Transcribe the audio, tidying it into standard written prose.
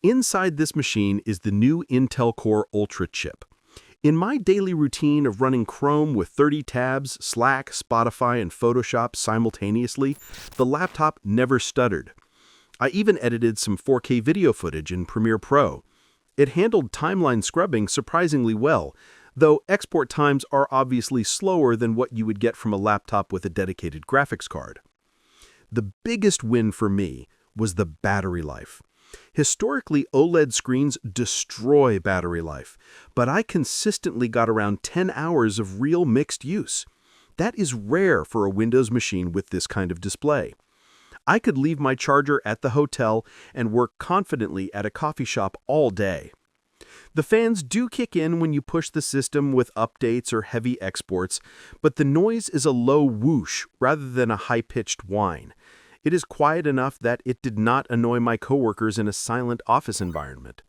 Inside this machine is the new Intel Core Ultra chip. In my daily routine of running Chrome with 30 tabs, Slack, Spotify, and Photoshop simultaneously, the laptop never stuttered. I even edited some 4K video footage in Premiere Pro. It handled timeline scrubbing surprisingly well, though export times are obviously slower than what you would get from a laptop with a dedicated graphics card. The biggest win for me was the battery life. Historically, OLED screens destroy battery life, but I consistently got around 10 hours of real mixed use. That is rare for a Windows machine with this kind of display. I could leave my charger at the hotel and work confidently at a coffee shop all day. The fans do kick in when you push the system with updates or heavy exports, but the noise is a low whoosh rather than a high-pitched whine. It is quiet enough that it did not annoy my coworkers in a silent office environment.